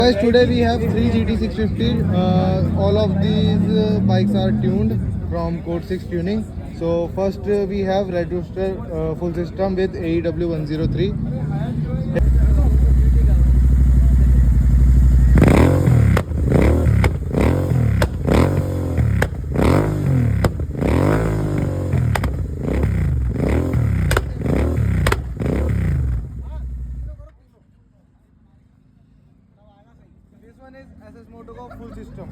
Guys, today we have three GT650. All of these bikes are tuned from Code 6 Tuning. So first we have Red Rooster full system with AEW 103. This one is SS Motogo full system.